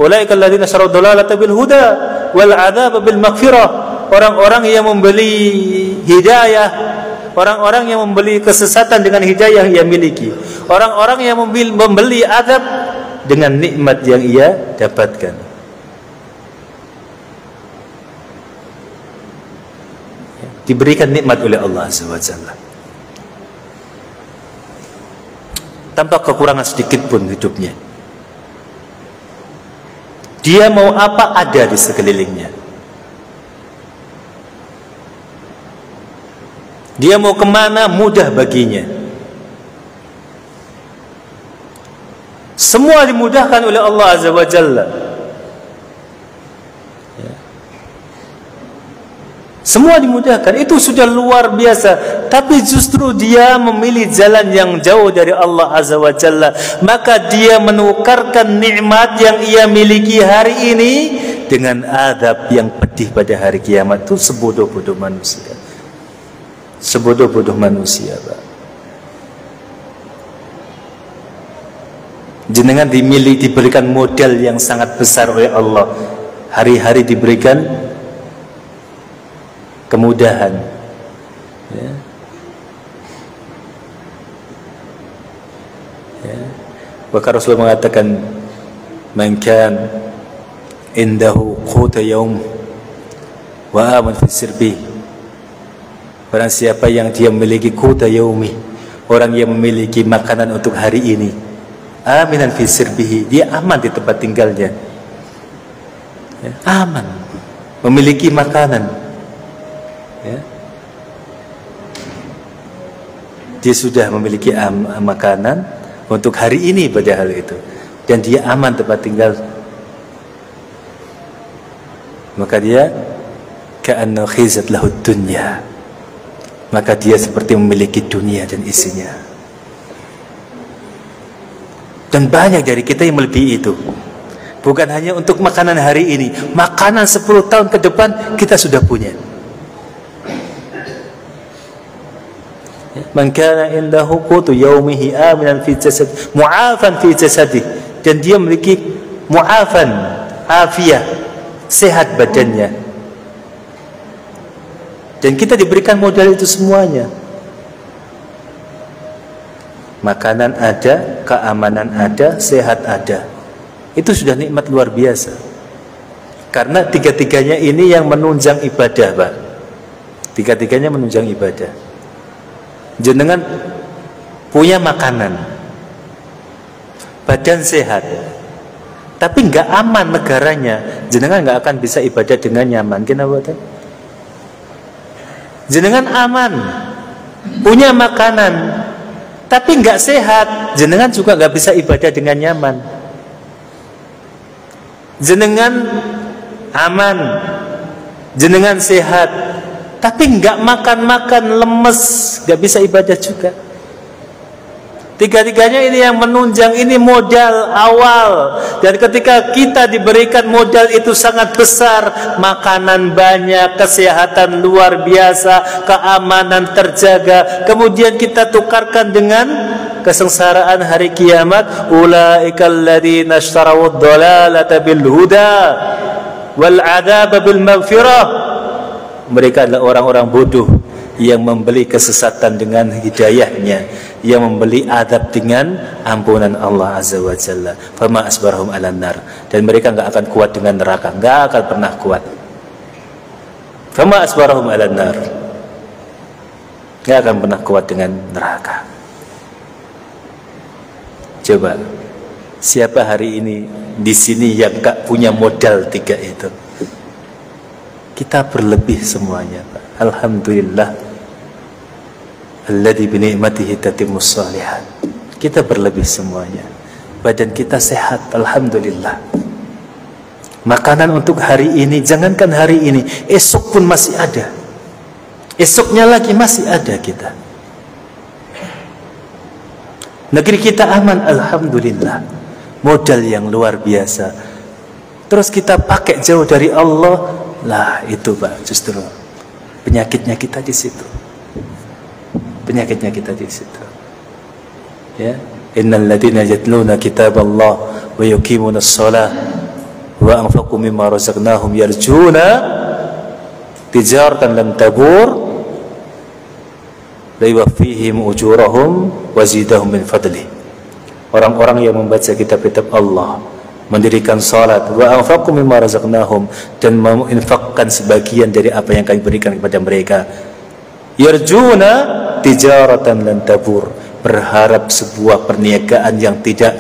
ulaika alladzina ishtaraw ad-dalalata bil huda wal adzaba bil maghfirah. Orang-orang yang membeli hidayah, orang-orang yang membeli kesesatan dengan hidayah yang ia miliki, orang-orang yang membeli azab dengan nikmat yang ia dapatkan. Diberikan nikmat oleh Allah Azza wa Jalla tanpa kekurangan sedikit pun hidupnya. Dia mau apa ada di sekelilingnya. Dia mau kemana mudah baginya. Semua dimudahkan oleh Allah Azza wa Jalla. Semua dimudahkan, itu sudah luar biasa. Tapi justru dia memilih jalan yang jauh dari Allah Azza wa Jalla, maka dia menukarkan nikmat yang ia miliki hari ini dengan adab yang pedih pada hari kiamat. Itu sebodoh-bodoh manusia. Sebodoh-bodoh manusia, Pak. Jenengan diberikan modal yang sangat besar oleh Allah. Hari-hari diberikan kemudahan, ya. Ya. Maka Rasulullah mengatakan, man kan indahu quta yaum wa aman fi sirbi, barang siapa yang dia memiliki quta yaumi, orang yang memiliki makanan untuk hari ini, aminan fi sirbihi, dia aman di tempat tinggalnya, ya, aman, memiliki makanan, ya. Dia sudah memiliki makanan untuk hari ini pada hal itu, dan dia aman tempat tinggal, maka dia ka'anna khizat lahu dunya, maka dia seperti memiliki dunia dan isinya. Dan banyak dari kita yang melebihi itu. Bukan hanya untuk makanan hari ini, makanan 10 tahun ke depan kita sudah punya. Man kana indahu qutu yaumihi aminan fi jasad mu'afan fi jasadih, dan dia memiliki mu'afan, afiah, sehat badannya. Dan kita diberikan modal itu semuanya. Makanan ada, keamanan ada, sehat ada. Itu sudah nikmat luar biasa. Karena tiga-tiganya ini yang menunjang ibadah, Pak. Tiga-tiganya menunjang ibadah. Jenengan punya makanan, badan sehat, tapi nggak aman negaranya, jenengan nggak akan bisa ibadah dengan nyaman. Kenapa? Jenengan aman, punya makanan, tapi nggak sehat, jenengan juga nggak bisa ibadah dengan nyaman. Jenengan aman, jenengan sehat, tapi nggak makan-makan, lemes, nggak bisa ibadah juga. Tiga-tiganya ini yang menunjang, ini modal awal. Dan ketika kita diberikan modal itu sangat besar, makanan banyak, kesehatan luar biasa, keamanan terjaga, kemudian kita tukarkan dengan kesengsaraan hari kiamat. Ulaikal ladzina ishtaraw ad-dhalalata bil huda wal 'adzaba bil maghfirah. Mereka adalah orang-orang bodoh yang membeli kesesatan dengan hidayahnya, yang membeli adab dengan ampunan Allah Azza wa Jalla. Fama asbarhum 'alan nar, dan mereka enggak akan kuat dengan neraka, enggak akan pernah kuat. Fama asbarhum 'alan nar, enggak akan pernah kuat dengan neraka. Coba, siapa hari ini di sini yang enggak punya modal tiga itu? Kita berlebih semuanya, Pak. Alhamdulillah alladzi bi ni'matihi tatimmus shalihat. Kita berlebih semuanya. Badan kita sehat, alhamdulillah. Makanan untuk hari ini, jangankan hari ini, esok pun masih ada. Esoknya lagi masih ada kita. Negeri kita aman, alhamdulillah. Modal yang luar biasa. Terus kita pakai jauh dari Allah. Lah itu, Pak, justru penyakitnya kita di situ. Penyakitnya kita di situ. Ya, innal ladzina yatluna kitaballah wa yuqimunas shalah wa anfaqu mimma razaqnahum yarjuna tijaratan lan tabur la yuwaffihim ujurahum wa zidahum min fadli. Orang-orang yang membaca kitab-kitab Allah, mendirikan salat, wa anfaqu mimma razaqnahum, dan menginfakkan sebagian dari apa yang kami berikan kepada mereka, yarjuna tijaratan lan tabur, berharap sebuah perniagaan yang tidak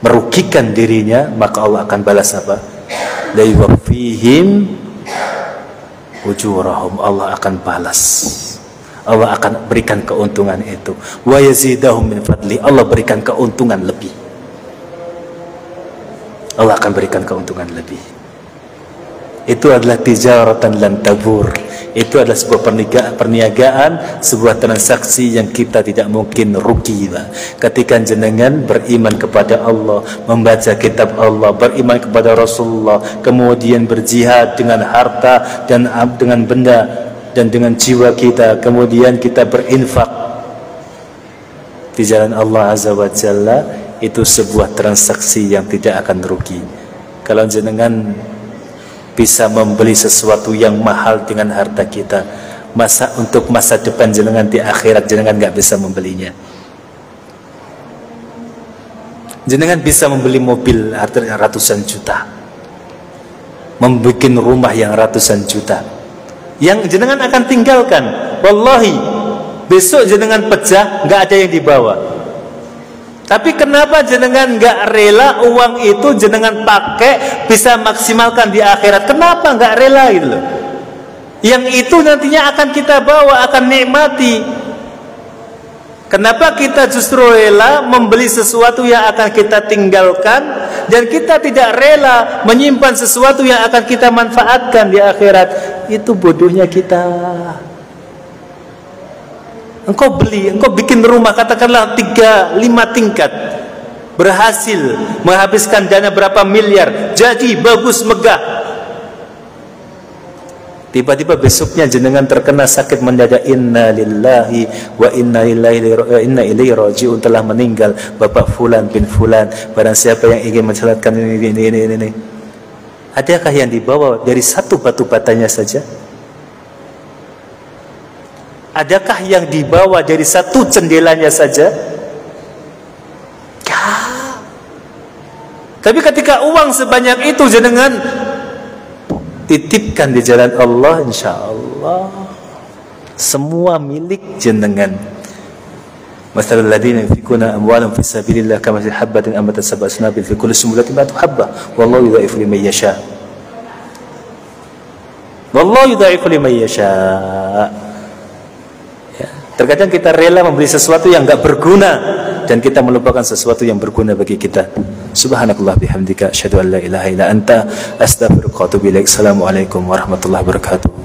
merugikan dirinya, maka Allah akan balas apa? La yuwaffihim ujurahum, Allah akan balas, Allah akan berikan keuntungan itu, wa yazidahum min fadli, Allah berikan keuntungan lebih. Allah akan berikan keuntungan lebih. Itu adalah tijaratan lan tabur, Itu adalah sebuah perniagaan, sebuah transaksi yang kita tidak mungkin rugi, Pak. Ketika jenengan beriman kepada Allah, membaca kitab Allah, beriman kepada Rasulullah, kemudian berjihad dengan harta dan dengan benda dan dengan jiwa kita, kemudian kita berinfak di jalan Allah Azza wa Jalla, itu sebuah transaksi yang tidak akan rugi. Kalau jenengan bisa membeli sesuatu yang mahal dengan harta kita, masa untuk masa depan jenengan di akhirat jenengan nggak bisa membelinya. Jenengan bisa membeli mobil harganya ratusan juta, membuat rumah yang ratusan juta, yang jenengan akan tinggalkan. Wallahi, besok jenengan pecah, nggak ada yang dibawa. Tapi kenapa jenengan nggak rela uang itu jenengan pakai bisa maksimalkan di akhirat? Kenapa nggak rela gitu loh? Yang itu nantinya akan kita bawa, akan nikmati. Kenapa kita justru rela membeli sesuatu yang akan kita tinggalkan, dan kita tidak rela menyimpan sesuatu yang akan kita manfaatkan di akhirat? Itu bodohnya kita. Engkau beli, engkau bikin rumah katakanlah 3-5 tingkat, berhasil menghabiskan dana berapa miliar, jadi bagus, megah. Tiba-tiba besoknya jenengan terkena sakit mendadak, inna lillahi wa inna ilaihi rajiun, telah meninggal Bapak Fulan bin Fulan. Barang siapa yang ingin mensalatkan ini. Adakah yang dibawa dari satu batu batanya saja? Adakah yang dibawa dari satu jendelanya saja? Ya. Tapi ketika uang sebanyak itu jenengan titipkan di jalan Allah, insya Allah semua milik jenengan. Masalul ladzina yunfiquna amwalahum fi sabilillah kamathali habbatin ambatat sab'a sanabil fi kulli sunbulatin mi'atu habbah wallahu yudha'ifu liman yasha. Wallahu yudha'ifu liman yasha. Terkadang kita rela membeli sesuatu yang enggak berguna dan kita melupakan sesuatu yang berguna bagi kita. Subhanakallah bihamdika asyhadu an la ilaha illa anta astaghfiruka wa atubu ilaik. Assalamualaikum warahmatullahi wabarakatuh.